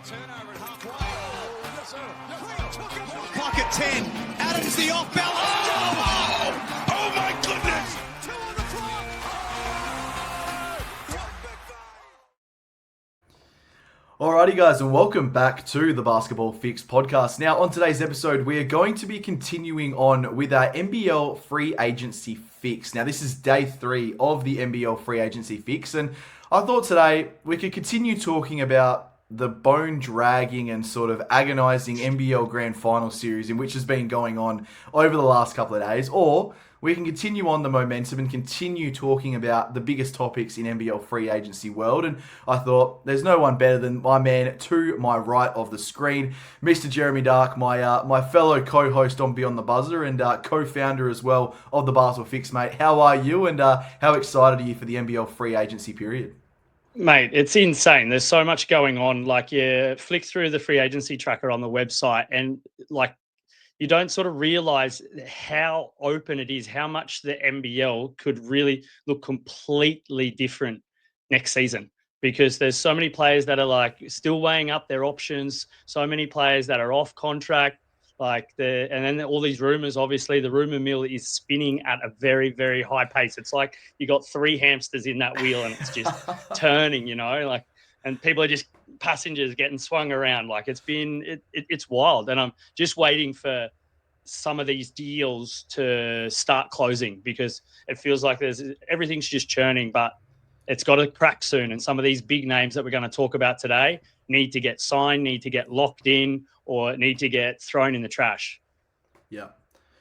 turnover at halfway. Oh, yes, sir. Clock at 10. Adams the off balance. Oh my goodness! Two on the clock. Alrighty guys, and welcome back to the Basketball Fix podcast. Now on today's episode, we are going to be continuing on with our NBL Free Agency Fix. Now this is day 3 of the NBL Free Agency Fix, and I thought today we could continue talking about the bone-dragging and sort of agonising NBL Grand Final series in which has been going on over the last couple of days, or we can continue on the momentum and continue talking about the biggest topics in NBL free agency world. And I thought there's no one better than my man to my right of the screen, Mr. Jeremy Darke, my fellow co-host on Beyond the Buzzer and co-founder as well of the Basketball Fix, mate. How are you, and how excited are you for the NBL free agency period? Mate, it's insane. There's so much going on. Like, you flick through the free agency tracker on the website and, like, you don't sort of realize how open it is, how much the NBL could really look completely different next season, because there's so many players that are, like, still weighing up their options, so many players that are off contract. And then all these rumors, obviously the rumor mill is spinning at a very, very high pace. It's like you got 3 hamsters in that wheel and it's just turning, and people are just passengers getting swung around. Like, it's wild. And I'm just waiting for some of these deals to start closing, because it feels like everything's just churning, but it's got to crack soon. And some of these big names that we're going to talk about today need to get signed, need to get locked in, or need to get thrown in the trash. Yeah.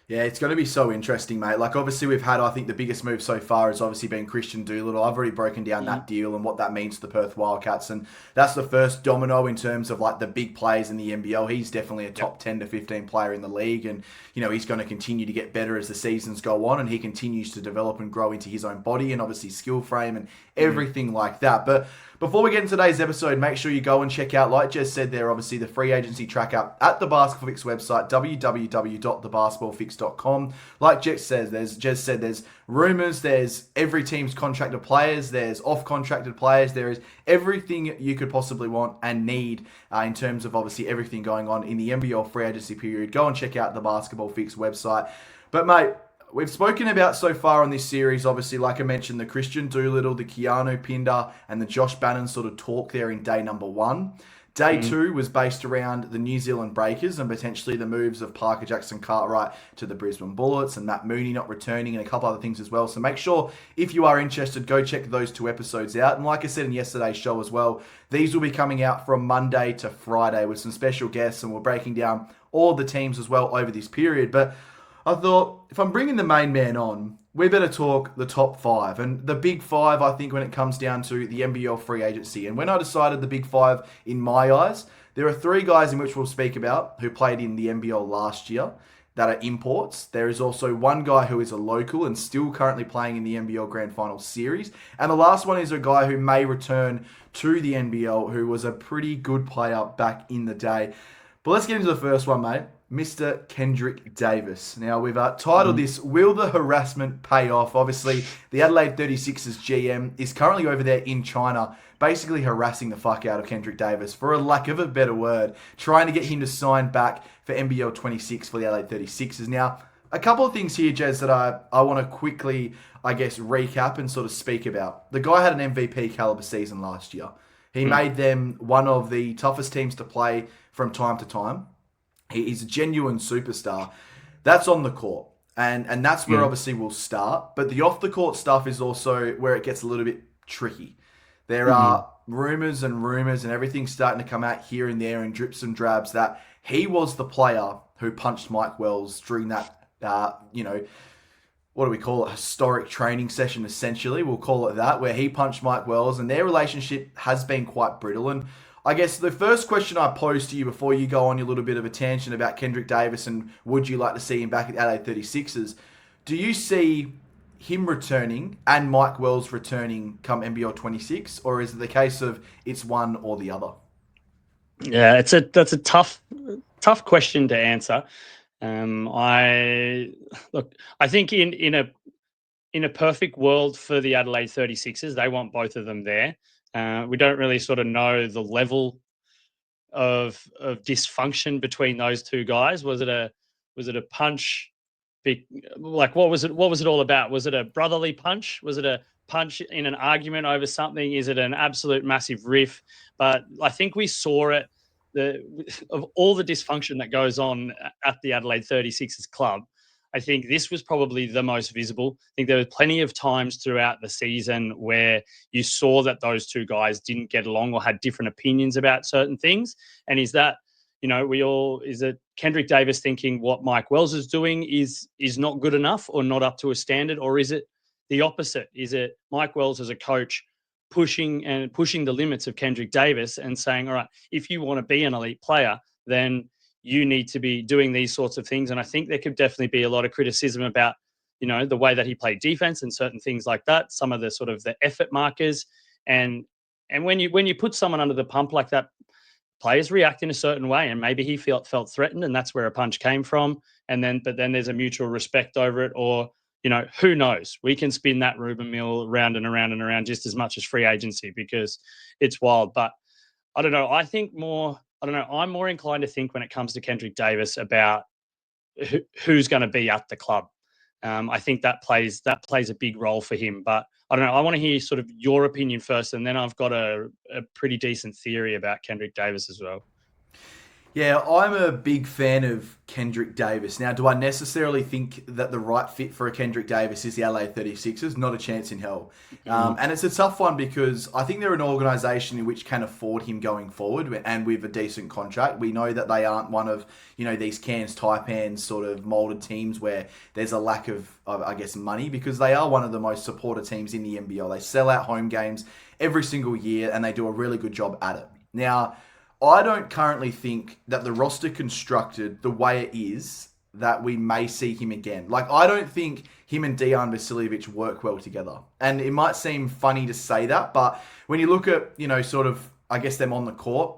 Yeah, it's going to be so interesting, mate. Like, obviously, we've had, I think, the biggest move so far has obviously been Christian Doolittle. I've already broken down that deal and what that means to the Perth Wildcats. And that's the first domino in terms of, like, the big players in the NBL. He's definitely a top 10 to 15 player in the league. And, he's going to continue to get better as the seasons go on. And he continues to develop and grow into his own body and, obviously, skill frame and everything like that. But before we get into today's episode, make sure you go and check out, like Jez said there, obviously, the free agency tracker at the Basketball Fix website, www.thebasketballfix.com. Like Jez said, there's rumors, there's every team's contracted players, there's off-contracted players, there is everything you could possibly want and need in terms of, obviously, everything going on in the NBL free agency period. Go and check out the Basketball Fix website. But, mate, we've spoken about so far on this series, obviously, like I mentioned, the Christian Doolittle, the Keanu Pinder, and the Josh Bannon sort of talk there in day number 1. Day 2 was based around the New Zealand Breakers and potentially the moves of Parker Jackson Cartwright to the Brisbane Bullets and Matt Mooney not returning and a couple other things as well. So make sure, if you are interested, go check those 2 episodes out. And like I said in yesterday's show as well, these will be coming out from Monday to Friday with some special guests, and we're breaking down all the teams as well over this period. But I thought, if I'm bringing the main man on, we better talk the top 5. And the big 5, I think, when it comes down to the NBL free agency. And when I decided the big 5, in my eyes, there are 3 guys in which we'll speak about who played in the NBL last year that are imports. There is also 1 guy who is a local and still currently playing in the NBL Grand Final Series. And the last one is a guy who may return to the NBL, who was a pretty good player back in the day. But let's get into the first one, mate. Mr. Kendrick Davis. Now, we've titled this, Will the Harassment Pay Off? Obviously, the Adelaide 36ers GM is currently over there in China, basically harassing the fuck out of Kendrick Davis, for a lack of a better word, trying to get him to sign back for NBL 26 for the Adelaide 36ers. Now, a couple of things here, Jez, that I want to quickly, I guess, recap and sort of speak about. The guy had an MVP caliber season last year. He made them one of the toughest teams to play from time to time. He's a genuine superstar. That's on the court. And that's where obviously we'll start. But the off-the-court stuff is also where it gets a little bit tricky. There are rumors and everything's starting to come out here and there in drips and drabs that he was the player who punched Mike Wells during that, what do we call it? Historic training session, essentially. We'll call it that, where he punched Mike Wells, and their relationship has been quite brittle. And I guess the first question I pose to you before you go on your little bit of a tangent about Kendrick Davis and would you like to see him back at Adelaide 36ers, do you see him returning and Mike Wells returning come NBL 26, or is it the case of it's one or the other? Yeah, that's a tough question to answer. I think in a perfect world for the Adelaide 36ers, they want both of them there. We don't really sort of know the level of dysfunction between those two guys? Was it a punch? Like, what was it all about? Was it a brotherly punch? Was it a punch in an argument over something? Is it an absolute massive riff? But I think we saw it, of all the dysfunction that goes on at the Adelaide 36ers club, I think this was probably the most visible. I think there were plenty of times throughout the season where you saw that those two guys didn't get along or had different opinions about certain things. And is that, is it Kendrick Davis thinking what Mike Wells is doing is not good enough or not up to a standard? Or is it the opposite? Is it Mike Wells as a coach pushing the limits of Kendrick Davis and saying, all right, if you want to be an elite player, then you need to be doing these sorts of things. And I think there could definitely be a lot of criticism about, the way that he played defense and certain things like that, some of the sort of the effort markers. And when you put someone under the pump like that, players react in a certain way, and maybe he felt threatened, and that's where a punch came from. But then there's a mutual respect over it, or, who knows? We can spin that Ruben Mill round and around and around just as much as free agency, because it's wild. But I don't know. I'm more inclined to think when it comes to Kendrick Davis about who's going to be at the club. I think that plays a big role for him. But I don't know. I want to hear sort of your opinion first, and then I've got a pretty decent theory about Kendrick Davis as well. Yeah, I'm a big fan of Kendrick Davis. Now, do I necessarily think that the right fit for a Kendrick Davis is the Adelaide 36ers? Not a chance in hell. And it's a tough one because I think they're an organisation in which can afford him going forward and with a decent contract. We know that they aren't one of, these Cairns Taipans sort of moulded teams where there's a lack of, I guess, money, because they are one of the most supported teams in the NBL. They sell out home games every single year and they do a really good job at it. Now, I don't currently think that the roster constructed the way it is that we may see him again. Like, I don't think him and Dejan Vasiljevic work well together. And it might seem funny to say that, but when you look at, sort of, I guess, them on the court,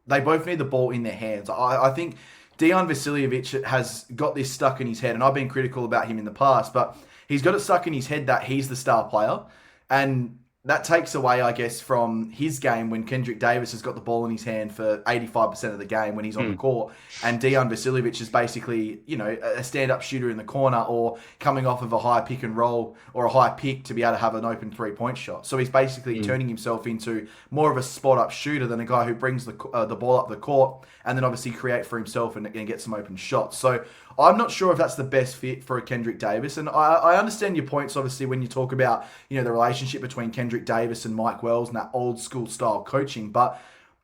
they both need the ball in their hands. I think Dejan Vasiljevic has got this stuck in his head, and I've been critical about him in the past, but he's got it stuck in his head that he's the star player. And that takes away, I guess, from his game when Kendrick Davis has got the ball in his hand for 85% of the game when he's on the court, and Dejan Vasiljevic is basically, a stand-up shooter in the corner or coming off of a high pick and roll or a high pick to be able to have an open three-point shot. So he's basically turning himself into more of a spot-up shooter than a guy who brings the ball up the court and then obviously create for himself and get some open shots. So I'm not sure if that's the best fit for a Kendrick Davis. And I understand your points, obviously, when you talk about, the relationship between Kendrick Davis and Mike Wells and that old school style coaching. But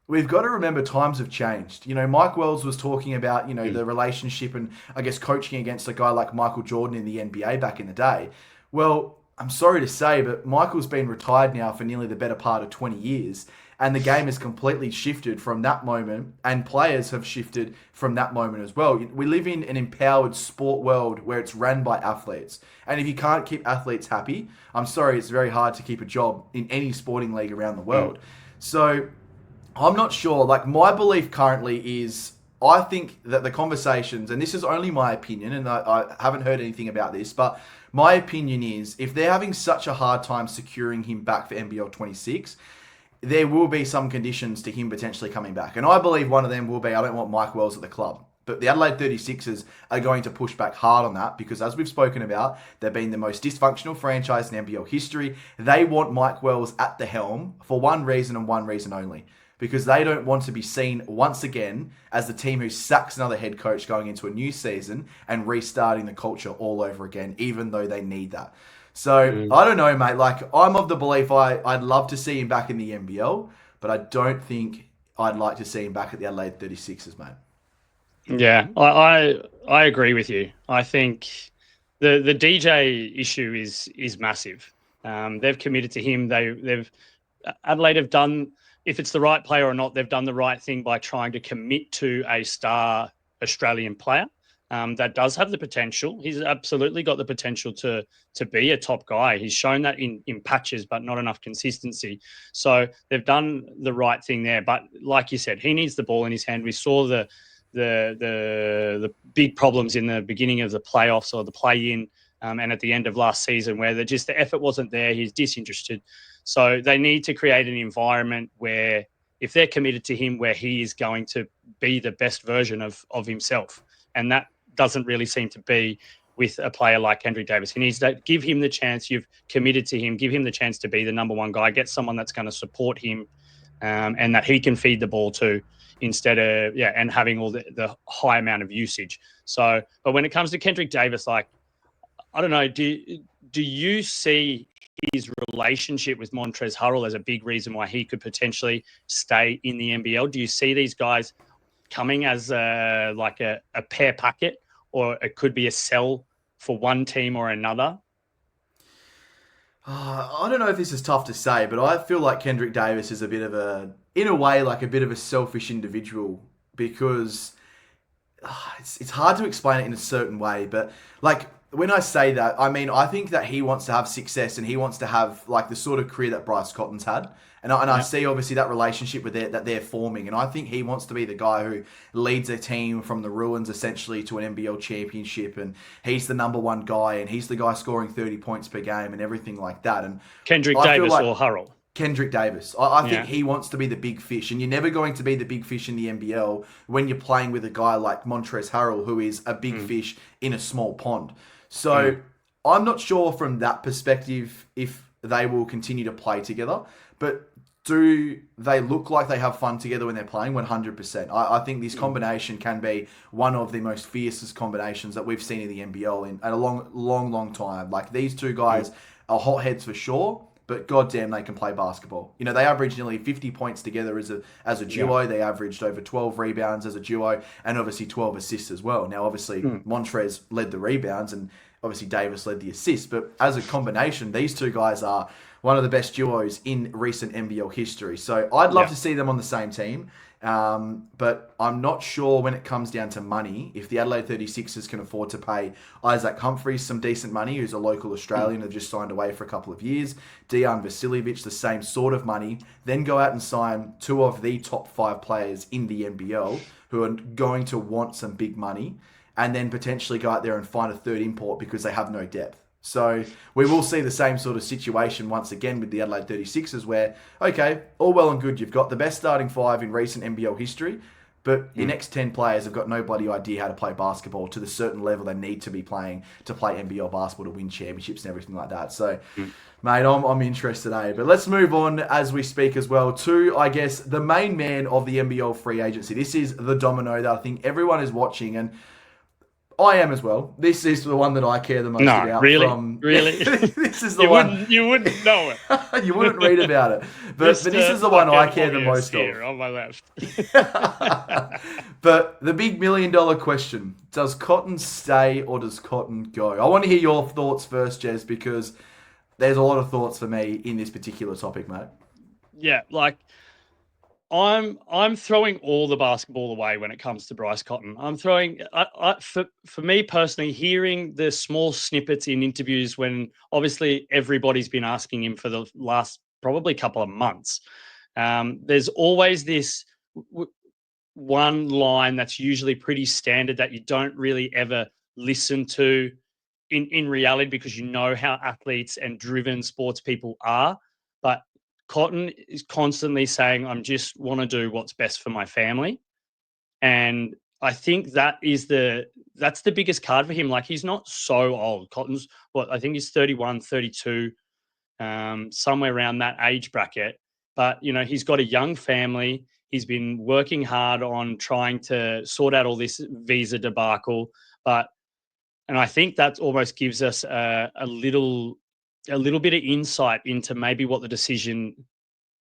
we've got to remember times have changed. Mike Wells was talking about, the relationship and, I guess, coaching against a guy like Michael Jordan in the NBA back in the day. Well, I'm sorry to say, but Michael's been retired now for nearly the better part of 20 years. And the game has completely shifted from that moment, and players have shifted from that moment as well. We live in an empowered sport world where it's run by athletes. And if you can't keep athletes happy, I'm sorry, it's very hard to keep a job in any sporting league around the world. So I'm not sure. Like, my belief currently is, I think that the conversations, and this is only my opinion, and I haven't heard anything about this, but my opinion is, if they're having such a hard time securing him back for NBL 26, there will be some conditions to him potentially coming back. And I believe one of them will be, I don't want Mike Wells at the club. But the Adelaide 36ers are going to push back hard on that because, as we've spoken about, they've been the most dysfunctional franchise in NBL history. They want Mike Wells at the helm for one reason and one reason only. Because they don't want to be seen once again as the team who sacks another head coach going into a new season and restarting the culture all over again, even though they need that. So, I don't know, mate. Like, I'm of the belief I'd love to see him back in the NBL, but I don't think I'd like to see him back at the Adelaide 36ers, mate. Yeah, I agree with you. I think the DJ issue is massive. They've committed to him. Adelaide have done, if it's the right player or not, they've done the right thing by trying to commit to a star Australian player. That does have the potential. He's absolutely got the potential to be a top guy. He's shown that in patches, but not enough consistency. So they've done the right thing there. But like you said, he needs the ball in his hand. We saw the big problems in the beginning of the playoffs or the play-in and at the end of last season where the effort wasn't there. He's disinterested. So they need to create an environment where if they're committed to him where he is going to be the best version of himself. And that doesn't really seem to be with a player like Kendrick Davis. He needs to give him the chance. You've committed to him. Give him the chance to be the number one guy. Get someone that's going to support him and that he can feed the ball to instead of, and having all the high amount of usage. So, but when it comes to Kendrick Davis, like, I don't know, do you see his relationship with Montrezl Harrell as a big reason why he could potentially stay in the NBL? Do you see these guys coming as like a pair packet, or it could be a sell for one team or another? I don't know if this is tough to say, but I feel like Kendrick Davis is a bit of in a way, like a bit of a selfish individual, because it's hard to explain it in a certain way, but like, when I say that, I mean, I think that he wants to have success and he wants to have like the sort of career that Bryce Cotton's had. And I see obviously that relationship that they're forming. And I think he wants to be the guy who leads a team from the ruins essentially to an NBL championship. And he's the number one guy and he's the guy scoring 30 points per game and everything like that. And Kendrick Davis or Harrell? Kendrick Davis. I think he wants to be the big fish, and you're never going to be the big fish in the NBL when you're playing with a guy like Montrezl Harrell, who is a big fish in a small pond. So I'm not sure from that perspective if they will continue to play together, but do they look like they have fun together when they're playing? 100%. I think this combination can be one of the most fiercest combinations that we've seen in the NBL in a long time. Like, these two guys are hotheads for sure, but goddamn, they can play basketball. You know, they averaged nearly 50 points together as a duo. Yeah. They averaged over 12 rebounds as a duo, and obviously 12 assists as well. Now, obviously, Montrez led the rebounds, and obviously Davis led the assists. But as a combination, these two guys are one of the best duos in recent NBL history. So I'd love to see them on the same team. But I'm not sure when it comes down to money, if the Adelaide 36ers can afford to pay Isaac Humphries some decent money, who's a local Australian who just signed away for a couple of years, Dejan Vasiljevic the same sort of money, then go out and sign two of the top 5 players in the NBL who are going to want some big money, and then potentially go out there and find a third import because they have no depth. So we will see the same sort of situation once again with the Adelaide 36ers where, okay, all well and good, you've got the best starting 5 in recent NBL history, but your next 10 players have got no bloody idea how to play basketball to the certain level they need to be playing to play NBL basketball to win championships and everything like that. So, mate, I'm interested, eh? But let's move on as we speak as well to, I guess, the main man of the NBL free agency. This is the domino that I think everyone is watching, and I am as well. This is the one that I care the most about. Really? This is the one. You wouldn't know it. You wouldn't read about it. But this is the one I care the most of. On my left. But the big $1 million question, does Cotton stay or does Cotton go? I want to hear your thoughts first, Jez, because there's a lot of thoughts for me in this particular topic, mate. Yeah, like, I'm throwing all the basketball away when it comes to Bryce Cotton. I'm throwing, for me personally, hearing the small snippets in interviews when obviously everybody's been asking him for the last probably couple of months. There's always this one line that's usually pretty standard that you don't really ever listen to in reality, because you know how athletes and driven sports people are. But Cotton is constantly saying, I just want to do what's best for my family. And I think that's the biggest card for him. Like, he's not so old. Cotton's, I think he's 31, 32, somewhere around that age bracket. But, you know, he's got a young family. He's been working hard on trying to sort out all this visa debacle. And I think that almost gives us a little bit of insight into maybe what the decision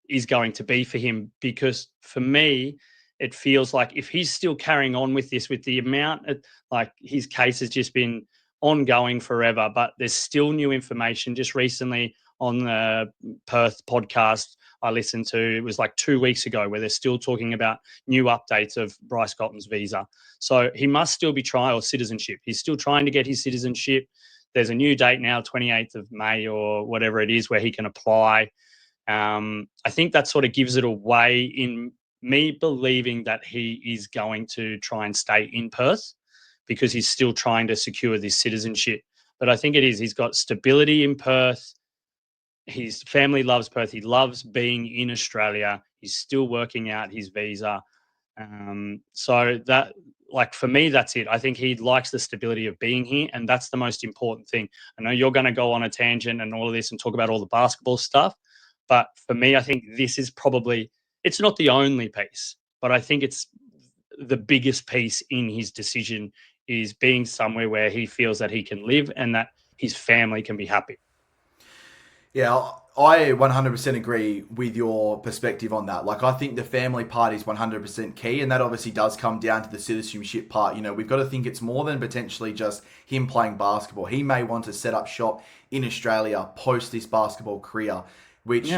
is going to be for him. Because for me, it feels like if he's still carrying on with this, with the amount of, like, his case has just been ongoing forever, but there's still new information. Just recently on the Perth podcast I listened to, it was like 2 weeks ago, where they're still talking about new updates of Bryce Cotton's visa. So he must still be trying citizenship. He's still trying to get his citizenship. There's a new date now, 28th of May or whatever it is, where he can apply. I think that sort of gives it away in me believing that he is going to try and stay in Perth, because he's still trying to secure this citizenship. But I think it is. He's got stability in Perth. His family loves Perth. He loves being in Australia. He's still working out his visa. So that, like, for me, that's it. I think he likes the stability of being here, and that's the most important thing. I know you're going to go on a tangent and all of this and talk about all the basketball stuff, but for me, I think this is probably, it's not the only piece, but I think it's the biggest piece in his decision is being somewhere where he feels that he can live and that his family can be happy. Yeah, I 100% agree with your perspective on that. Like, I think the family part is 100% key, and that obviously does come down to the citizenship part. You know, we've got to think it's more than potentially just him playing basketball. He may want to set up shop in Australia post this basketball career, which,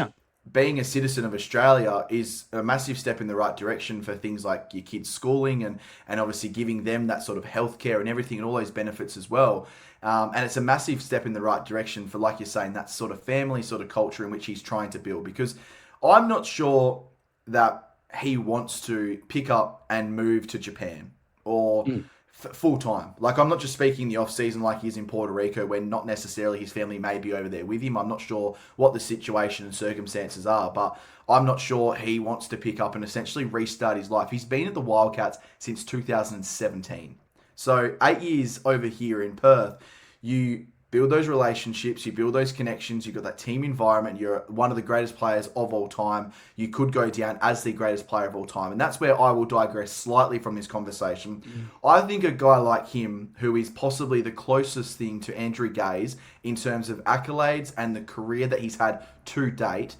being a citizen of Australia is a massive step in the right direction for things like your kids' schooling and obviously giving them that sort of healthcare and everything and all those benefits as well. And it's a massive step in the right direction for, like you're saying, that sort of family sort of culture in which he's trying to build. Because I'm not sure that he wants to pick up and move to Japan or full time. Like, I'm not just speaking the off season like he's in Puerto Rico, where not necessarily his family may be over there with him. I'm not sure what the situation and circumstances are, but I'm not sure he wants to pick up and essentially restart his life. He's been at the Wildcats since 2017. So 8 years over here in Perth, you build those relationships, you build those connections, you've got that team environment, you're one of the greatest players of all time. You could go down as the greatest player of all time. And that's where I will digress slightly from this conversation. I think a guy like him, who is possibly the closest thing to Andrew Gaze in terms of accolades and the career that he's had to date,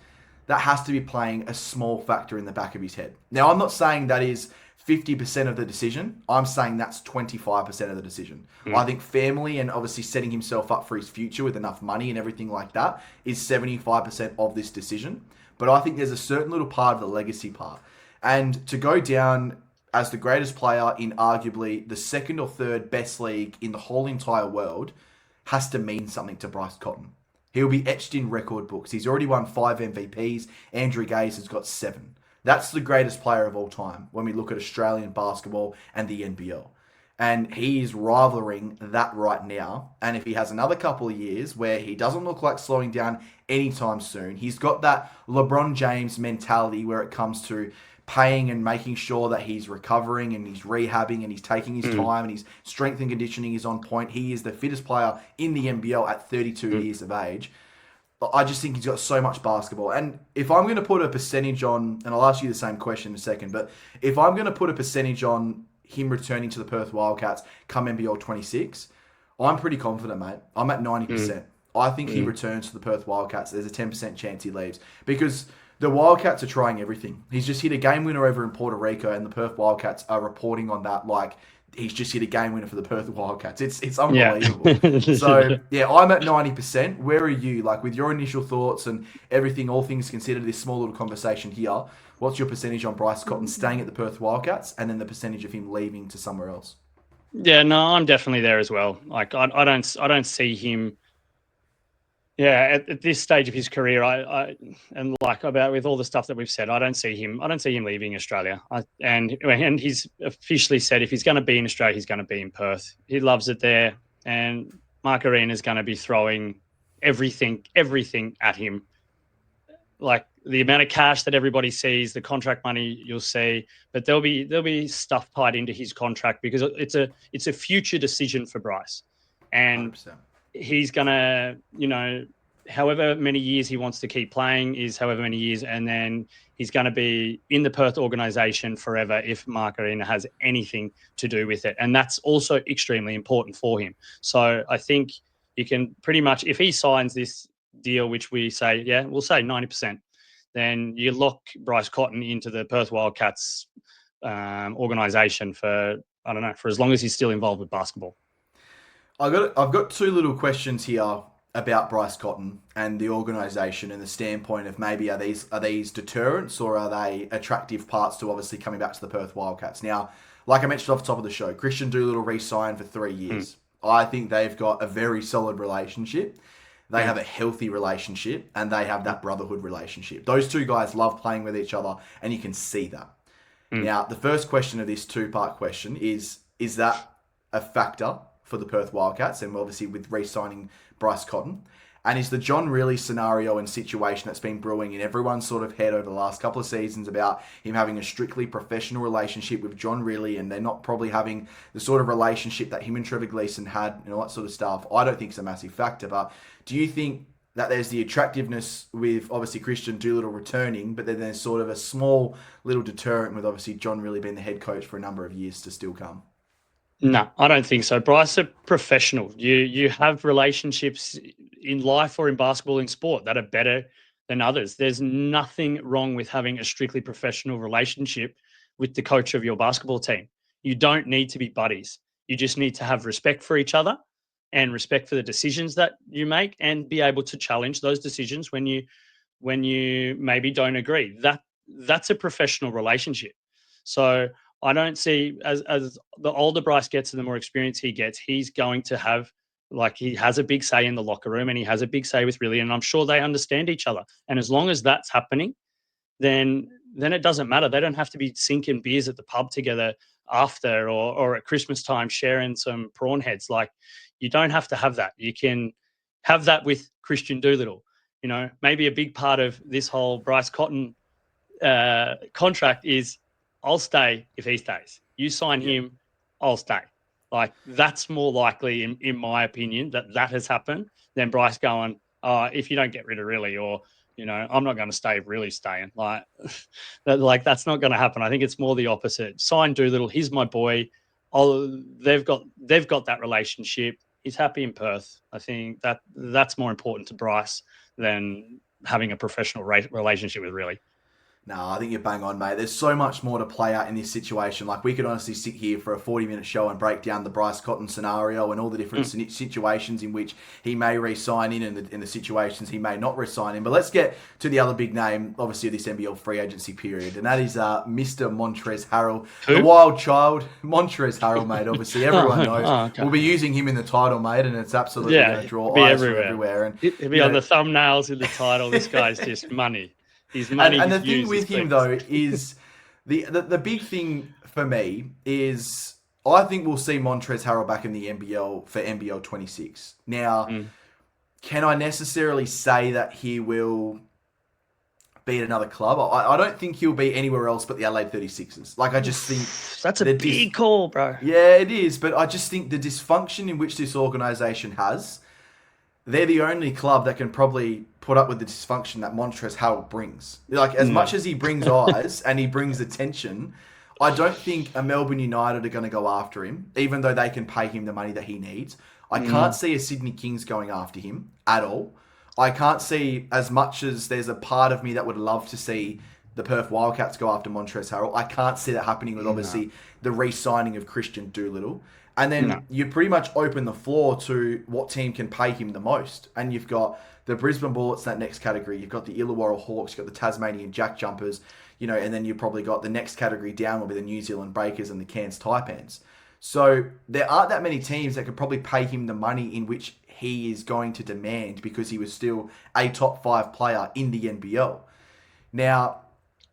that has to be playing a small factor in the back of his head. Now, I'm not saying that is 50% of the decision. I'm saying that's 25% of the decision. I think family and obviously setting himself up for his future with enough money and everything like that is 75% of this decision. But I think there's a certain little part of the legacy part. And to go down as the greatest player in arguably the second or third best league in the whole entire world has to mean something to Bryce Cotton. He'll be etched in record books. He's already won 5 MVPs. Andrew Gaze has got 7. That's the greatest player of all time when we look at Australian basketball and the NBL. And he is rivaling that right now. And if he has another couple of years where he doesn't look like slowing down anytime soon, he's got that LeBron James mentality where it comes to paying and making sure that he's recovering and he's rehabbing and he's taking his time and his strength and conditioning is on point. He is the fittest player in the NBL at 32 years of age. I just think he's got so much basketball. And if I'm going to put a percentage on, and I'll ask you the same question in a second, but if I'm going to put a percentage on him returning to the Perth Wildcats come NBL 26, I'm pretty confident, mate. I'm at 90%. I think he returns to the Perth Wildcats. There's a 10% chance he leaves because the Wildcats are trying everything. He's just hit a game winner over in Puerto Rico, and the Perth Wildcats are reporting on that like he's just hit a game winner for the Perth Wildcats. It's unbelievable. Yeah. So, yeah, I'm at 90%. Where are you? Like, with your initial thoughts and everything, all things considered, this small little conversation here, what's your percentage on Bryce Cotton staying at the Perth Wildcats and then the percentage of him leaving to somewhere else? Yeah, no, I'm definitely there as well. Like, I don't see him. Yeah, at this stage of his career, I and like about with all the stuff that we've said, I don't see him leaving Australia. And he's officially said if he's going to be in Australia, he's going to be in Perth. He loves it there, and Mark Arena is going to be throwing everything at him. Like the amount of cash that everybody sees, the contract money you'll see, but there'll be stuff tied into his contract because it's a future decision for Bryce, and 100%. He's going to, however many years he wants to keep playing is however many years. And then he's going to be in the Perth organization forever if Mark Arena has anything to do with it. And that's also extremely important for him. So I think you can pretty much, if he signs this deal, which we say, we'll say 90%, then you lock Bryce Cotton into the Perth Wildcats organization for as long as he's still involved with basketball. I've got 2 little questions here about Bryce Cotton and the organisation and the standpoint of maybe are these deterrents or are they attractive parts to obviously coming back to the Perth Wildcats? Now, like I mentioned off the top of the show, Christian Doolittle re-signed for 3 years. I think they've got a very solid relationship. They have a healthy relationship and they have that brotherhood relationship. Those 2 guys love playing with each other and you can see that. Now, the first question of this 2-part question is that a factor for the Perth Wildcats and obviously with re-signing Bryce Cotton? And is the John Riley scenario and situation that's been brewing in everyone's sort of head over the last couple of seasons about him having a strictly professional relationship with John Riley, and they're not probably having the sort of relationship that him and Trevor Gleeson had and all that sort of stuff, I don't think it's a massive factor. But do you think that there's the attractiveness with obviously Christian Doolittle returning, but then there's sort of a small little deterrent with obviously John Riley being the head coach for a number of years to still come? No, I don't think so. Bryce, a professional. You have relationships in life or in basketball, in sport, that are better than others. There's nothing wrong with having a strictly professional relationship with the coach of your basketball team. You don't need to be buddies. You just need to have respect for each other and respect for the decisions that you make, and be able to challenge those decisions when you maybe don't agree. That's a professional relationship. So I don't see, as the older Bryce gets and the more experience he gets, he's going to have, like, he has a big say in the locker room, and he has a big say with Riley, and I'm sure they understand each other. And as long as that's happening, then it doesn't matter. They don't have to be sinking beers at the pub together after, or at Christmas time sharing some prawn heads. Like, you don't have to have that. You can have that with Christian Doolittle. You know, maybe a big part of this whole Bryce Cotton contract is, I'll stay if he stays. You sign him, I'll stay. Like, that's more likely, in my opinion, that has happened than Bryce going, if you don't get rid of Riley, or, you know, I'm not going to stay if Riley's staying. That's not going to happen. I think it's more the opposite. Sign Doolittle. He's my boy. They've got that relationship. He's happy in Perth. I think that's more important to Bryce than having a professional relationship with Riley. No, I think you're bang on, mate. There's so much more to play out in this situation. Like, we could honestly sit here for a 40-minute show and break down the Bryce Cotton scenario and all the different situations in which he may re-sign in, and the situations he may not re-sign in. But let's get to the other big name, obviously, of this NBL free agency period, and that is Mr. Montrezl Harrell. Who? The wild child. Montrezl Harrell, mate, obviously. Everyone knows. Okay. We'll be using him in the title, mate, and it's absolutely going to draw eyes from everywhere. And he'll be on the thumbnails in the title. This guy's just money. And the thing with him, though, is the big thing for me is I think we'll see Montrezl Harrell back in the NBL for NBL 26. Now, can I necessarily say that he will be at another club? I don't think he'll be anywhere else but the Adelaide 36ers. Like, I just think... That's a big call, bro. Yeah, it is. But I just think the dysfunction in which this organisation has, they're the only club that can probably put up with the dysfunction that Montrezl Harrell brings. Like, as much as he brings eyes and he brings attention, I don't think a Melbourne United are going to go after him, even though they can pay him the money that he needs. I can't see a Sydney Kings going after him at all. I can't see, as much as there's a part of me that would love to see the Perth Wildcats go after Montrezl Harrell, I can't see that happening with, obviously, the re-signing of Christian Doolittle. And then you pretty much open the floor to what team can pay him the most. And you've got the Brisbane Bullets, that next category. You've got the Illawarra Hawks, you've got the Tasmanian Jack Jumpers, you know, and then you've probably got the next category down will be the New Zealand Breakers and the Cairns Taipans. So there aren't that many teams that could probably pay him the money in which he is going to demand, because he was still a top 5 player in the NBL. Now,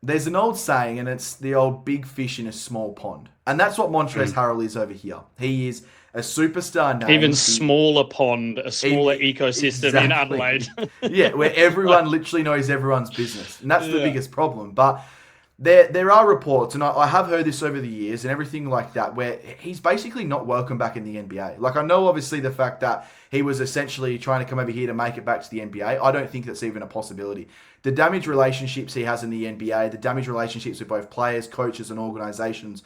there's an old saying, and it's the old big fish in a small pond. And that's what Montrezl Harrell is over here. He is a superstar name. Even smaller pond, a smaller ecosystem in Adelaide. Yeah, where everyone literally knows everyone's business. And that's the biggest problem. But there are reports, and I have heard this over the years and everything like that, where he's basically not welcome back in the NBA. Like, I know obviously the fact that he was essentially trying to come over here to make it back to the NBA. I don't think that's even a possibility. The damaged relationships he has in the NBA, the damaged relationships with both players, coaches, and organizations,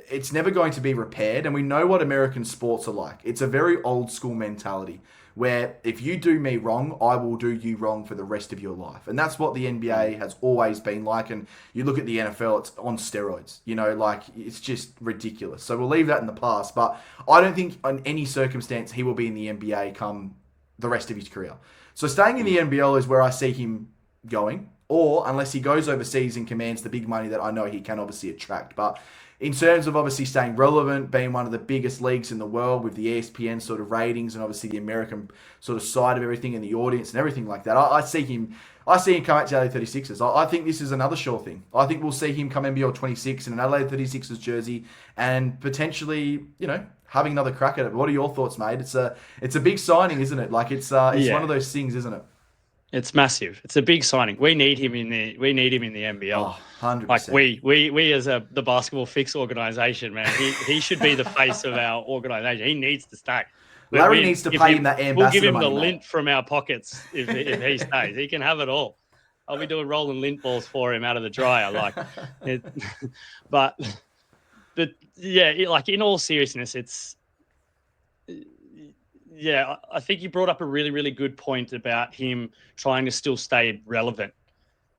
it's never going to be repaired. And we know what American sports are like. It's a very old school mentality where if you do me wrong, I will do you wrong for the rest of your life. And that's what the NBA has always been like. And you look at the NFL, it's on steroids. You know, like, it's just ridiculous. So we'll leave that in the past. But I don't think in any circumstance he will be in the NBA come the rest of his career. So staying in the NBL is where I see him going, or unless he goes overseas and commands the big money that I know he can obviously attract. But in terms of obviously staying relevant, being one of the biggest leagues in the world with the ESPN sort of ratings and obviously the American sort of side of everything and the audience and everything like that, I see him come out to Adelaide 36ers. I think this is another sure thing. I think we'll see him come NBL 26 in an Adelaide 36ers jersey and potentially, you know, having another crack at it. What are your thoughts, mate? It's a big signing, isn't it? Like it's one of those things, isn't it? It's massive. It's a big signing. We need him in the NBL. Oh, 100%. Like we as the Basketball Fix organization, man. He should be the face of our organization. He needs to stay. Larry needs to pay him that ambassador We'll give him money, the mate. lint from our pockets if he stays. He can have it all. I'll be doing rolling lint balls for him out of the dryer, like it. But yeah, like in all seriousness, it's. Yeah, I think you brought up a really, really good point about him trying to still stay relevant.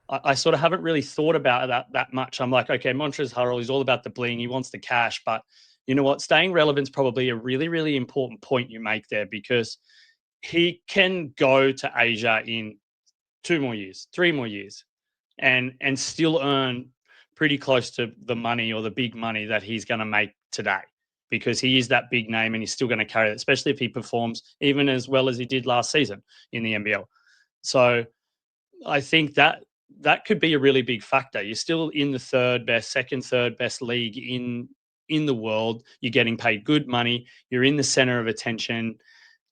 I sort of haven't really thought about that much. I'm like, okay, Montrezl Harrell is all about the bling. He wants the cash. But you know what? Staying relevant is probably a really, really important point you make there, because he can go to Asia in 2 more years, 3 more years, and still earn pretty close to the money or the big money that he's going to make today, because he is that big name and he's still going to carry it, especially if he performs even as well as he did last season in the NBL. So I think that could be a really big factor. You're still in the third best league in the world. You're getting paid good money. You're in the center of attention.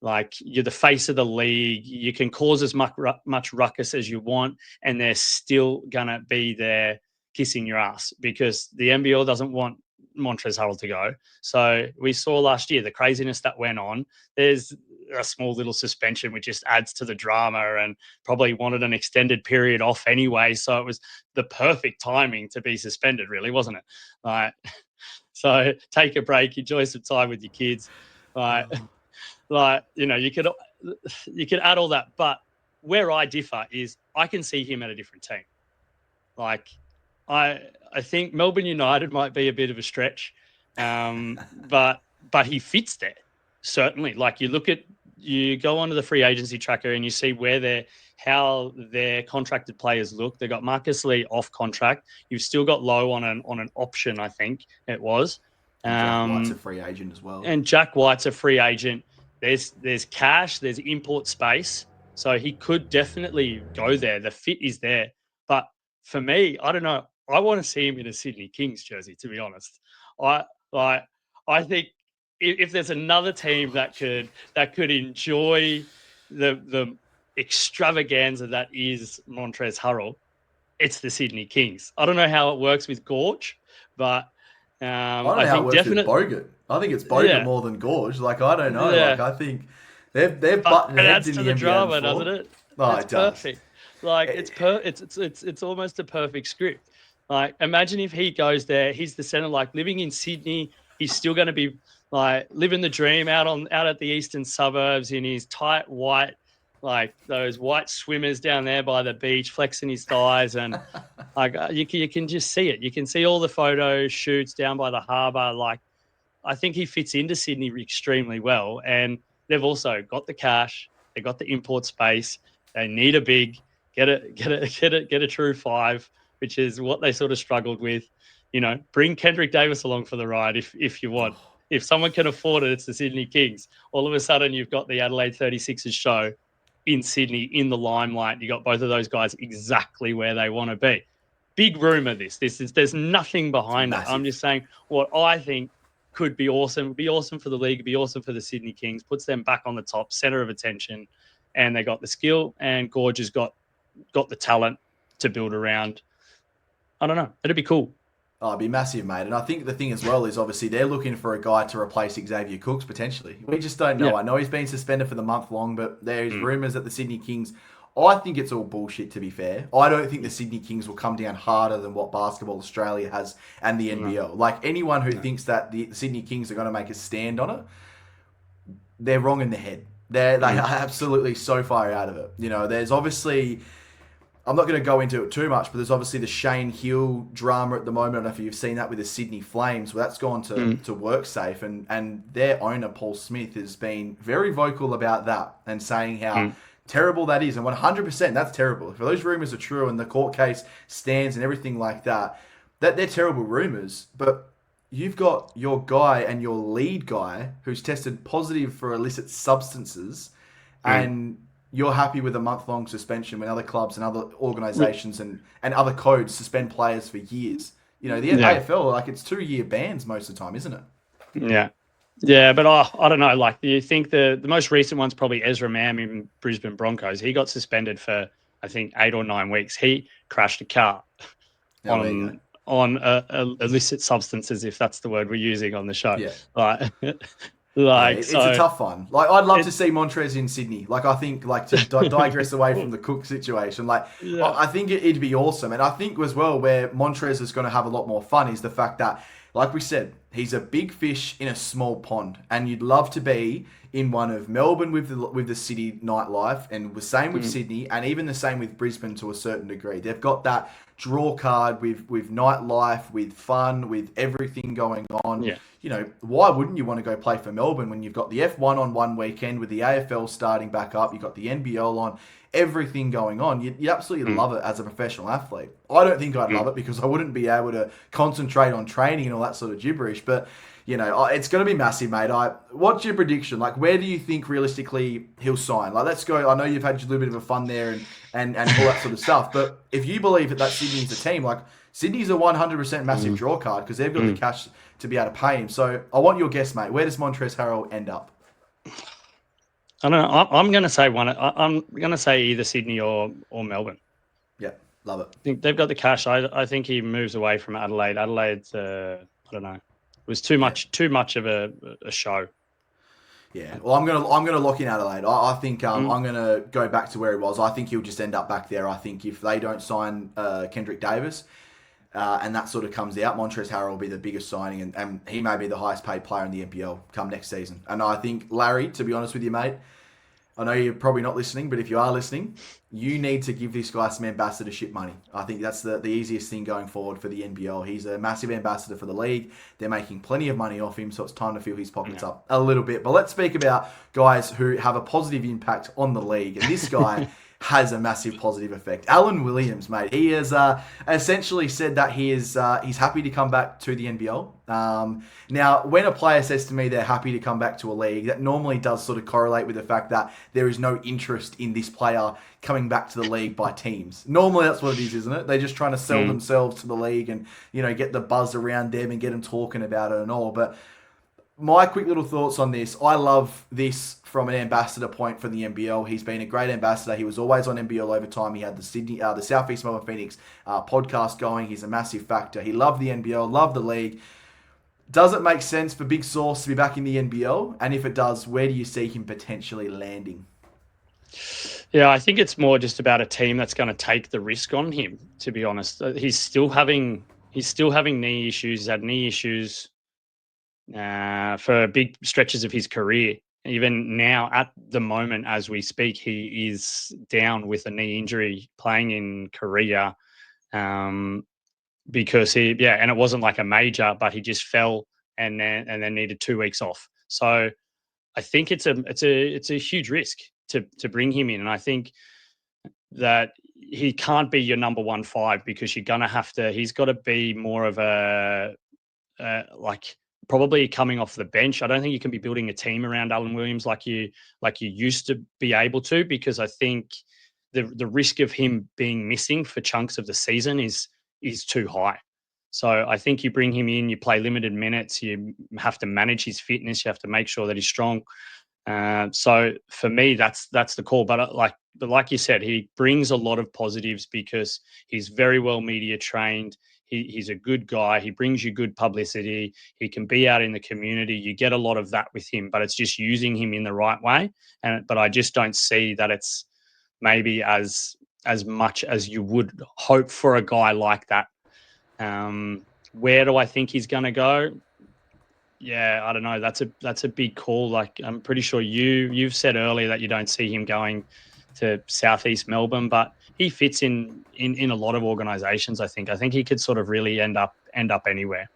Like, you're the face of the league. You can cause as much ruckus as you want, and they're still going to be there kissing your ass, because the NBL doesn't want Montrezl Harrell to go. So we saw last year the craziness that went on. There's a small little suspension which just adds to the drama, and probably wanted an extended period off anyway. So it was the perfect timing to be suspended, really, wasn't it? Like, so take a break, enjoy some time with your kids. Like, you know, you could add all that. But where I differ is I can see him at a different team. Like, I think Melbourne United might be a bit of a stretch, but he fits there, certainly. Like, you go onto the free agency tracker and you see how their contracted players look. They got Marcus Lee off contract. You've still got Lowe on an option, I think it was. Jack White's a free agent as well. And Jack White's a free agent. There's cash, there's import space. So he could definitely go there. The fit is there. But for me, I don't know. I want to see him in a Sydney Kings jersey, to be honest. I think if there's another team that could enjoy the extravaganza that is Montrezl Harrell, it's the Sydney Kings. I don't know how it works with Gorge, but I don't know how it works with Bogut. I think it's Bogut more than Gorge. Like, I don't know. Yeah. Like, I think they've buttoned heads in the NBA drama, before. doesn't it? Oh, It's it does. perfect. Like, it's almost a perfect script. Like, imagine if he goes there, he's the center, like, living in Sydney, he's still going to be like living the dream out at the eastern suburbs in his tight white, like those white swimmers down there by the beach, flexing his thighs, and like you can just see it. You can see all the photo shoots down by the harbour. Like, I think he fits into Sydney extremely well, and they've also got the cash, they've got the import space. They need a big, get a true 5, which is what they sort of struggled with. You know, bring Kendrick Davis along for the ride if you want. If someone can afford it, it's the Sydney Kings. All of a sudden, you've got the Adelaide 36ers show in Sydney in the limelight. You got both of those guys exactly where they want to be. Big rumor. There's nothing behind it. I'm just saying what I think could be awesome. It'd be awesome for the league. It'd be awesome for the Sydney Kings. Puts them back on the top, center of attention, and they got the skill. And Gorge has got the talent to build around. I don't know. It'd be cool. Oh, it'd be massive, mate. And I think the thing as well is, obviously, they're looking for a guy to replace Xavier Cooks, potentially. We just don't know. Yeah. I know he's been suspended for the month long, but there's rumours that the Sydney Kings... I think it's all bullshit, to be fair. I don't think the Sydney Kings will come down harder than what Basketball Australia has and the NBL. No. Like, anyone who thinks that the Sydney Kings are going to make a stand on it, they're wrong in the head. They are absolutely so far out of it. You know, there's obviously... I'm not going to go into it too much, but there's obviously the Shane Hill drama at the moment. I don't know if you've seen that with the Sydney Flames. Well, that's gone to WorkSafe, and their owner, Paul Smith, has been very vocal about that and saying how terrible that is. And 100%, that's terrible. If those rumours are true and the court case stands and everything like that, they're terrible rumours. But you've got your guy and your lead guy who's tested positive for illicit substances, and you're happy with a month-long suspension when other clubs and other organisations and other codes suspend players for years. You know, the AFL, like, it's 2-year bans most of the time, isn't it? Yeah. Yeah, but I don't know. Like, do you think the most recent one's probably Ezra Mam in Brisbane Broncos? He got suspended for, I think, 8 or 9 weeks. He crashed a car Now, there you go. on illicit substances, if that's the word we're using on the show. Yeah. Like, Yeah, like it's a so. tough one. Like, I'd love to see Montrez in Sydney. Like, I think, like, to digress away from the Cook situation, like, Yeah. I think it'd be awesome. And I think as well, where Montrez is going to have a lot more fun is the fact that, like we said, he's a big fish in a small pond, and you'd love to be in one of Melbourne with the city nightlife, and the same with Sydney, and even the same with Brisbane to a certain degree. They've got that draw card with nightlife, with fun, with everything going on. Yeah. You know, why wouldn't you want to go play for Melbourne when you've got the F1 on one weekend with the AFL starting back up, you've got the NBL on, everything going on? You'd absolutely love it as a professional athlete. I don't think I'd love it because I wouldn't be able to concentrate on training and all that sort of gibberish, but you know, it's going to be massive, mate. What's your prediction? Like, where do you think realistically he'll sign? Like, let's go. I know you've had a little bit of a fun there and all that sort of stuff, but if you believe that Sydney's the team, like, Sydney's a 100% massive draw card because they've got the cash to be able to pay him. So I want your guess, mate. Where does Montrezl Harrell end up? I don't know. I'm going to say one. I'm going to say either Sydney or Melbourne. Yeah, love it. I think they've got the cash. I think he moves away from Adelaide. Adelaide's I don't know. It was too much of a show. Yeah, well, I'm gonna lock in Adelaide. I think I'm gonna go back to where he was. I think he'll just end up back there. I think if they don't sign Kendrick Davis, and that sort of comes out, Montrezl Harrell will be the biggest signing, and he may be the highest paid player in the NPL come next season. And I think, Larry, to be honest with you, mate, I know you're probably not listening, but if you are listening, you need to give this guy some ambassadorship money. I think that's the easiest thing going forward for the NBL. He's a massive ambassador for the league. They're making plenty of money off him, so it's time to fill his pockets up a little bit. But let's speak about guys who have a positive impact on the league. And this guy has a massive positive effect. Alan Williams, mate, he has essentially said that he's happy to come back to the NBL. Now, when a player says to me they're happy to come back to a league, that normally does sort of correlate with the fact that there is no interest in this player coming back to the league by teams. Normally that's what it is, isn't it? They're just trying to sell themselves to the league and, you know, get the buzz around them and get them talking about it and all. But my quick little thoughts on this, I love this from an ambassador point for the NBL. He's been a great ambassador. He was always on NBL Overtime. He had the Southeast Melbourne Phoenix podcast going. He's a massive factor. He loved the NBL, loved the league. Does it make sense for Big Sauce to be back in the NBL? And if it does, where do you see him potentially landing? Yeah, I think it's more just about a team that's going to take the risk on him, to be honest. He's still having knee issues. He's had knee issues for big stretches of his career. Even now, at the moment, as we speak, he is down with a knee injury playing in Korea because and it wasn't like a major, but he just fell and then needed 2 weeks off. So I think it's a huge risk to bring him in, and I think that he can't be your number 1-5 because you're gonna have to. He's got to be more of a like probably coming off the bench. I don't think you can be building a team around Alan Williams like you used to be able to, because I think the risk of him being missing for chunks of the season is too high. So I think you bring him in, you play limited minutes, you have to manage his fitness, you have to make sure that he's strong. So for me, that's the call. But like you said, he brings a lot of positives because he's very well media trained. He's a good guy. He brings you good publicity. He can be out in the community. You get a lot of that with him, but it's just using him in the right way. But I just don't see that it's maybe as much as you would hope for a guy like that. Where do I think he's going to go? Yeah, I don't know. That's a big call. Like, I'm pretty sure you've said earlier that you don't see him going to Southeast Melbourne, but he fits in a lot of organisations. I think he could sort of really end up anywhere.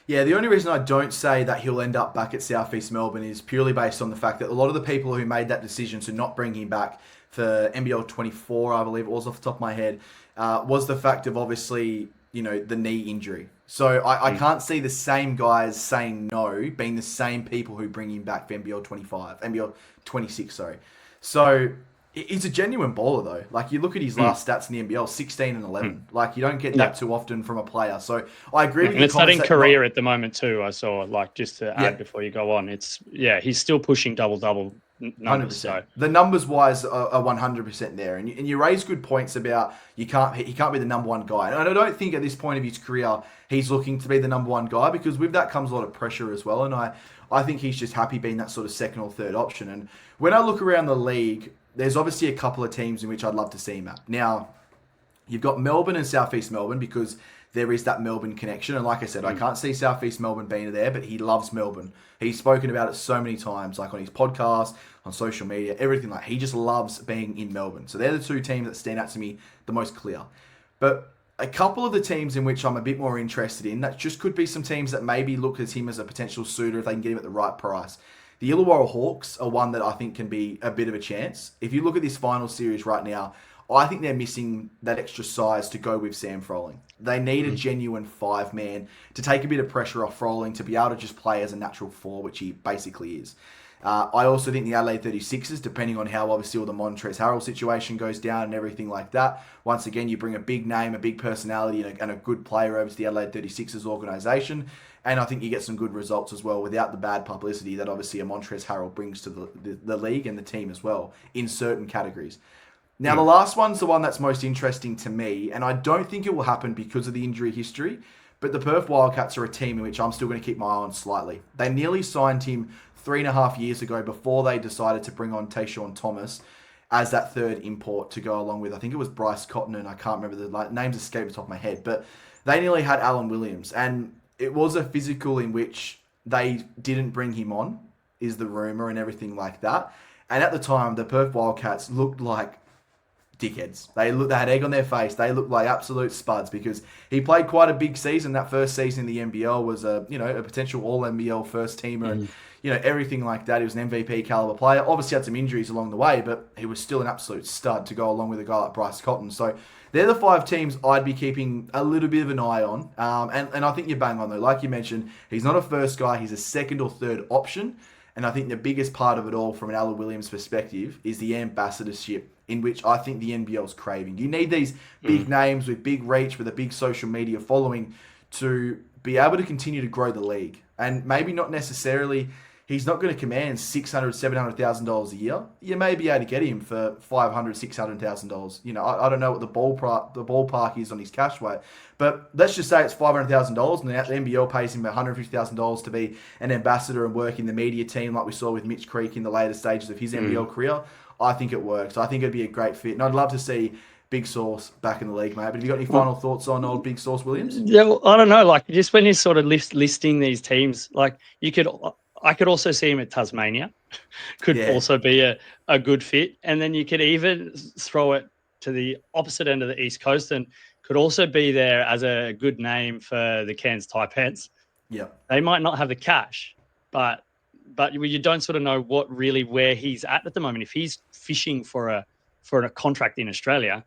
Yeah, the only reason I don't say that he'll end up back at Southeast Melbourne is purely based on the fact that a lot of the people who made that decision to not bring him back for NBL 24, I believe it was off the top of my head, was the fact of obviously, you know, the knee injury. So I can't see the same guys saying no being the same people who bring him back for NBL 25, NBL 26, sorry. So He's a genuine baller, though. Like, you look at his last stats in the NBL, 16 and 11. Like, you don't get that too often from a player. So, I agree with you. And it's that in career at the moment, too, I saw. Like, just to add before you go on, he's still pushing double-double numbers. 100%. So. The numbers-wise are 100% there. And you raise good points about he can't be the number one guy. And I don't think at this point of his career he's looking to be the number one guy, because with that comes a lot of pressure as well. And I think he's just happy being that sort of second or third option. And when I look around the league, there's obviously a couple of teams in which I'd love to see him at. Now, you've got Melbourne and Southeast Melbourne, because there is that Melbourne connection. And like I said, I can't see Southeast Melbourne being there, but he loves Melbourne. He's spoken about it so many times, like on his podcast, on social media, everything. Like, he just loves being in Melbourne. So they're the two teams that stand out to me the most clear. But a couple of the teams in which I'm a bit more interested in, that just could be some teams that maybe look at him as a potential suitor if they can get him at the right price. The Illawarra Hawks are one that I think can be a bit of a chance. If you look at this final series right now, I think they're missing that extra size to go with Sam Froling. They need a genuine 5-man to take a bit of pressure off Froling to be able to just play as a natural 4, which he basically is. I also think the Adelaide 36ers, depending on how obviously all the Montrezl Harrell situation goes down and everything like that, once again, you bring a big name, a big personality, and a good player over to the Adelaide 36ers organisation. And I think you get some good results as well without the bad publicity that obviously a Montrezl Harrell brings to the league and the team as well in certain categories. Now, the last one's the one that's most interesting to me, and I don't think it will happen because of the injury history, but the Perth Wildcats are a team in which I'm still going to keep my eye on slightly. They nearly signed him 3.5 years ago before they decided to bring on Tayshaun Thomas as that third import to go along with, I think it was Bryce Cotton, and I can't remember the names escape the top of my head, but they nearly had Alan Williams, and it was a physical in which they didn't bring him on, is the rumour and everything like that. And at the time, the Perth Wildcats looked like dickheads. They had egg on their face. They looked like absolute spuds, because he played quite a big season. That first season in the NBL was a potential all NBL first teamer, and everything like that. He was an MVP caliber player. Obviously had some injuries along the way, but he was still an absolute stud to go along with a guy like Bryce Cotton. So they're the 5 teams I'd be keeping a little bit of an eye on. And I think you're bang on though. Like you mentioned, he's not a first guy. He's a second or third option. And I think the biggest part of it all from an Alan Williams perspective is the ambassadorship, in which I think the NBL's craving. You need these big names with big reach, with a big social media following, to be able to continue to grow the league. And maybe not necessarily, he's not going to command $600,000, $700,000 a year. You may be able to get him for $500,000, $600,000. I don't know what the ballpark is on his cash weight, but let's just say it's $500,000, and the NBL pays him $150,000 to be an ambassador and work in the media team, like we saw with Mitch Creek in the later stages of his NBL career. I think it works. I think it'd be a great fit, and I'd love to see Big Sauce back in the league, mate. But have you got any final thoughts on old Big Sauce Williams? Yeah, well, I don't know. Like, just when you're sort of listing these teams, like I could also see him at Tasmania. Could also be a good fit, and then you could even throw it to the opposite end of the East Coast, and could also be there as a good name for the Cairns Taipans. Yeah, they might not have the cash, but you don't sort of know where he's at the moment. If he's fishing for a contract in Australia,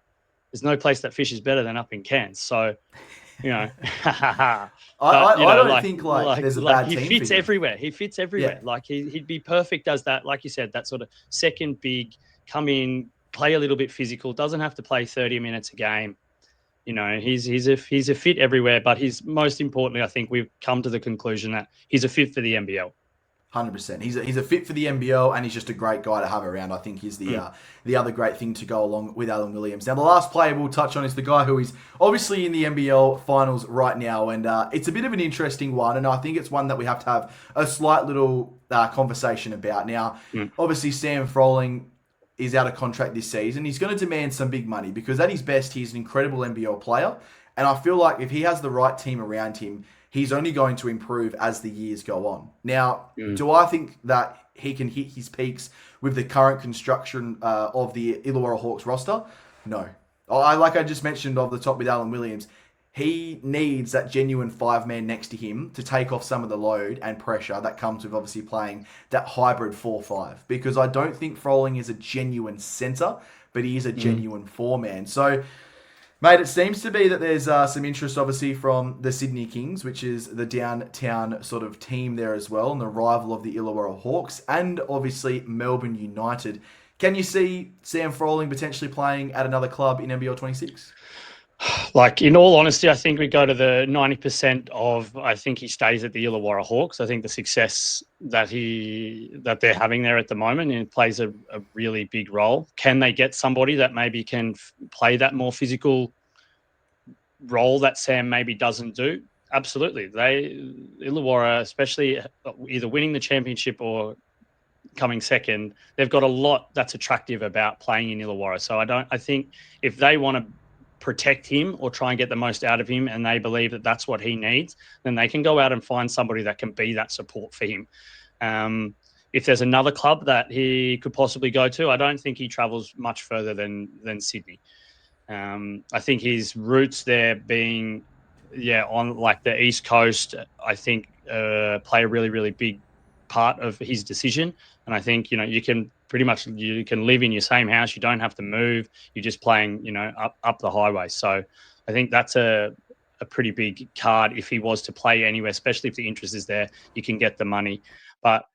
there's no place that fishes better than up in Cairns. So, I don't think there's a bad team. He fits for him. everywhere. He fits everywhere. Yeah. Like he'd be perfect as that, like you said, that sort of second big, come in, play a little bit physical, doesn't have to play 30 minutes a game. He's a fit everywhere, but he's most importantly, I think we've come to the conclusion that he's a fit for the NBL. 100%. He's a fit for the NBL, and he's just a great guy to have around. I think is the other great thing to go along with Alan Williams. Now, the last player we'll touch on is the guy who is obviously in the NBL finals right now, and it's a bit of an interesting one, and I think it's one that we have to have a slight little conversation about. Now, obviously, Sam Froling is out of contract this season. He's going to demand some big money, because at his best, he's an incredible NBL player, and I feel like if he has the right team around him, he's only going to improve as the years go on. Now, do I think that he can hit his peaks with the current construction of the Illawarra Hawks roster? No. Like I just mentioned off the top with Alan Williams, he needs that genuine 5-man next to him to take off some of the load and pressure that comes with obviously playing that hybrid 4-5. Because I don't think Froling is a genuine centre, but he is a genuine 4-man. So, mate, it seems to be that there's some interest, obviously, from the Sydney Kings, which is the downtown sort of team there as well, and the rival of the Illawarra Hawks, and obviously Melbourne United Can you see Sam Froling potentially playing at another club in NBL 26? Like, in all honesty, I think we go to the 90% of, I think he stays at the Illawarra Hawks. I think the success that they're having there at the moment, and it plays a really big role. Can they get somebody that maybe can play that more physical role that Sam maybe doesn't do? Absolutely. Illawarra, especially either winning the championship or coming second, they've got a lot that's attractive about playing in Illawarra. So I think if they want to protect him or try and get the most out of him, and they believe that that's what he needs, then they can go out and find somebody that can be that support for him. If there's another club that he could possibly go to, I don't think he travels much further than Sydney. I think his roots there being, on like the East Coast, I think play a really, really big part of his decision. And I think, you can live in your same house. You don't have to move. You're just playing, up the highway. So I think that's a pretty big card if he was to play anywhere, especially if the interest is there, you can get the money. But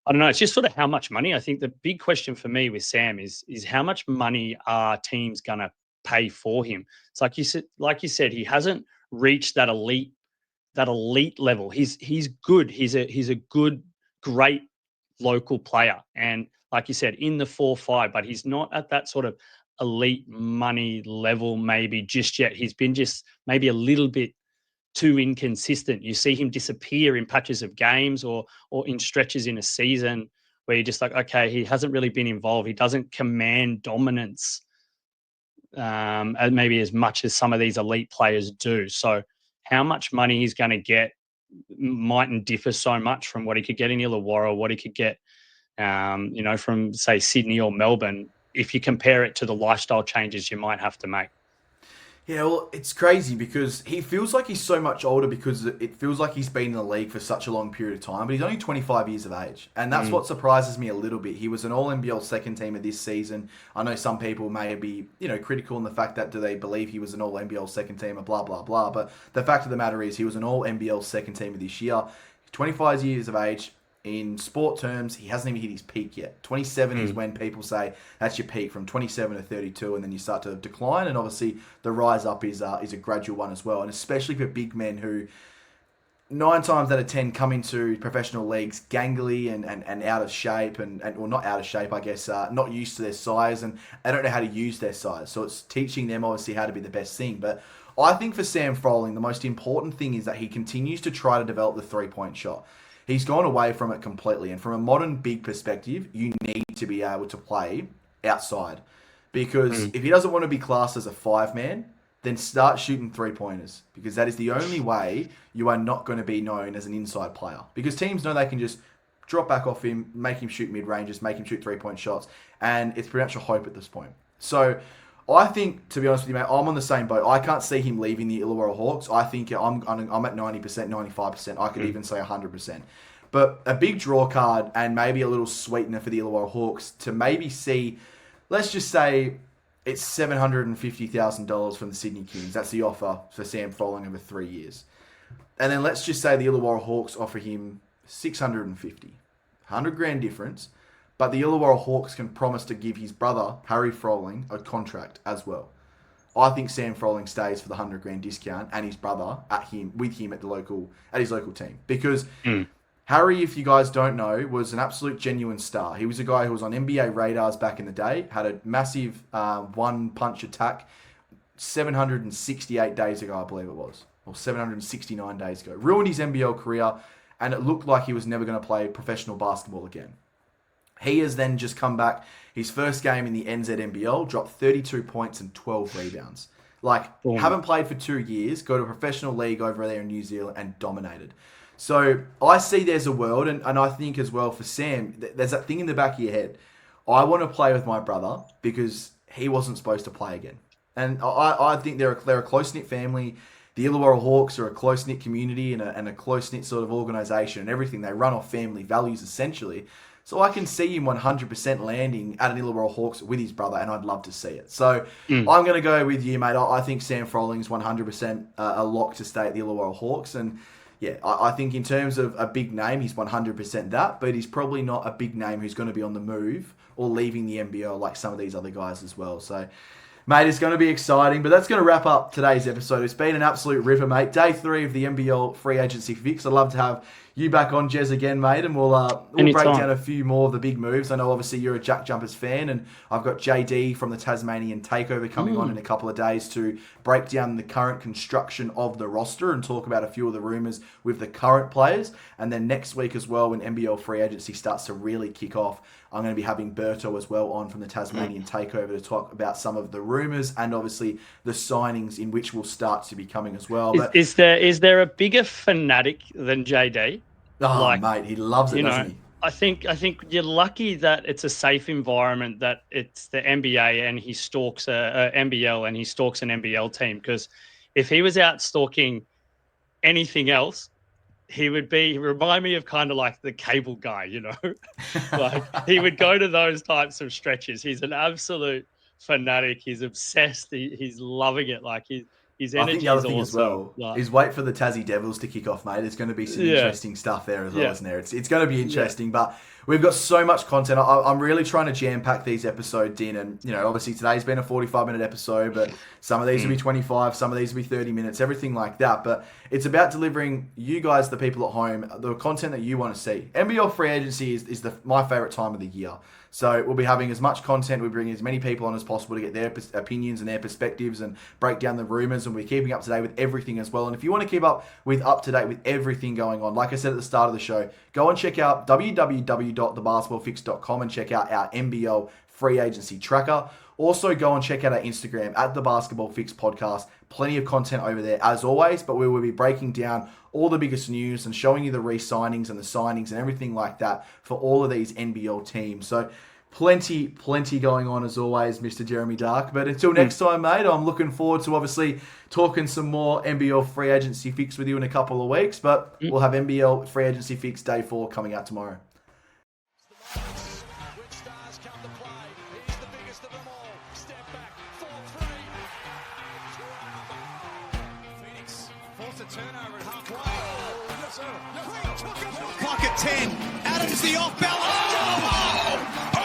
I don't know. It's just sort of how much money. I think the big question for me with Sam is how much money are teams going to pay for him? It's like you said, he hasn't reached that elite level. He's good. He's a good, great local player. And like you said, in the 4-5, but he's not at that sort of elite money level maybe just yet. He's been just maybe a little bit too inconsistent. You see him disappear in patches of games or in stretches in a season where you're just like, okay, he hasn't really been involved. He doesn't command dominance and maybe as much as some of these elite players do. So how much money he's going to get mightn't differ so much from what he could get in Illawarra, what he could get, from, say, Sydney or Melbourne, if you compare it to the lifestyle changes you might have to make. Yeah, well, it's crazy because he feels like he's so much older because it feels like he's been in the league for such a long period of time, but he's only 25 years of age. And that's what surprises me a little bit. He was an All-NBL second teamer this season. I know some people may be, critical in the fact that do they believe he was an All-NBL second teamer, blah, blah, blah. But the fact of the matter is he was an All-NBL second teamer this year. 25 years of age. In sport terms, he hasn't even hit his peak yet. 27 is when people say that's your peak, from 27 to 32, and then you start to decline. And obviously, the rise up is a gradual one as well. And especially for big men who 9 times out of 10 come into professional leagues gangly and out of shape, or not out of shape, I guess, not used to their size, and they don't know how to use their size. So it's teaching them, obviously, how to be the best thing. But I think for Sam Froling, the most important thing is that he continues to try to develop the three-point shot. He's gone away from it completely. And from a modern big perspective, you need to be able to play outside. Because if he doesn't want to be classed as a 5-man, then start shooting three-pointers. Because that is the only way you are not going to be known as an inside player. Because teams know they can just drop back off him, make him shoot mid-ranges, make him shoot three-point shots. And it's pretty much a hope at this point. So I think, to be honest with you, mate, I'm on the same boat. I can't see him leaving the Illawarra Hawks. I think I'm at 90%, 95%. I could even say 100%. But a big draw card and maybe a little sweetener for the Illawarra Hawks to maybe see, let's just say it's $750,000 from the Sydney Kings. That's the offer for Sam Froling over 3 years. And then let's just say the Illawarra Hawks offer him $650,000. $100,000 difference. But the Illawarra Hawks can promise to give his brother, Harry Froling, a contract as well. I think Sam Froling stays for the $100,000 discount and his brother with him at his local team. Because Harry, if you guys don't know, was an absolute genuine star. He was a guy who was on NBA radars back in the day, had a massive one-punch attack 768 days ago, I believe it was, or 769 days ago. Ruined his NBL career, and it looked like he was never going to play professional basketball again. He has then just come back. His first game in the NZNBL, dropped 32 points and 12 rebounds. Haven't played for 2 years, go to a professional league over there in New Zealand and dominated. So I see there's a world, and I think as well for Sam, there's that thing in the back of your head. I want to play with my brother because he wasn't supposed to play again. And I think they're a close-knit family. The Illawarra Hawks are a close-knit community and a close-knit sort of organisation and everything. They run off family values, essentially. So I can see him 100% landing at an Illawarra Hawks with his brother, and I'd love to see it. So I'm going to go with you, mate. I think Sam Froling's 100% a lock to stay at the Illawarra Hawks. And yeah, I think in terms of a big name, he's 100% that, but he's probably not a big name who's going to be on the move or leaving the NBL like some of these other guys as well. So, mate, it's going to be exciting, but that's going to wrap up today's episode. It's been an absolute ripper, mate. Day 3 of the NBL Free Agency Fix. I'd love to have you back on, Jez, again, mate, and we'll break down a few more of the big moves. I know, obviously, you're a Jack Jumpers fan, and I've got JD from the Tasmanian Takeover coming on in a couple of days to break down the current construction of the roster and talk about a few of the rumours with the current players. And then next week as well, when NBL Free Agency starts to really kick off, I'm going to be having Berto as well on from the Tasmanian Takeover to talk about some of the rumours and obviously the signings in which will start to be coming as well. But Is there a bigger fanatic than JD? Oh, mate, he loves it, doesn't he? I think you're lucky that it's a safe environment, that it's the NBA and he stalks a NBL and he stalks an NBL team. Because if he was out stalking anything else, he remind me of kind of like the cable guy, you know, like he would go to those types of stretches. He's an absolute fanatic. He's obsessed. He's loving it. Like his energy. I think the other is thing awesome. as well is wait for the Tassie Devils to kick off, mate. There's going to be some interesting stuff there as well, isn't there? It's going to be interesting, but we've got so much content. I'm really trying to jam-pack these episodes in, and, you know, obviously today's been a 45-minute episode, but some of these will be 25, some of these will be 30 minutes, everything like that. But it's about delivering you guys, the people at home, the content that you want to see. NBL Free Agency is my favourite time of the year. So we'll be having as much content, we'll bring as many people on as possible to get their opinions and their perspectives and break down the rumours, and we're keeping up to date with everything as well. And if you want to keep up to date with everything going on, like I said at the start of the show, go and check out www.thebasketballfix.com and check out our NBL Free Agency tracker. Also, go and check out our Instagram at The Basketball Fix Podcast. Plenty of content over there as always, but we will be breaking down all the biggest news and showing you the re-signings and the signings and everything like that for all of these NBL teams. So plenty going on as always, Mr. Jeremy Darke. But until next time, mate, I'm looking forward to obviously talking some more NBL Free Agency Fix with you in a couple of weeks. But we'll have NBL Free Agency Fix Day 4 coming out tomorrow. Turnover at halfway. Oh, yes, sir. Yes, sir. Clock at 10. Adams the off balance. Oh!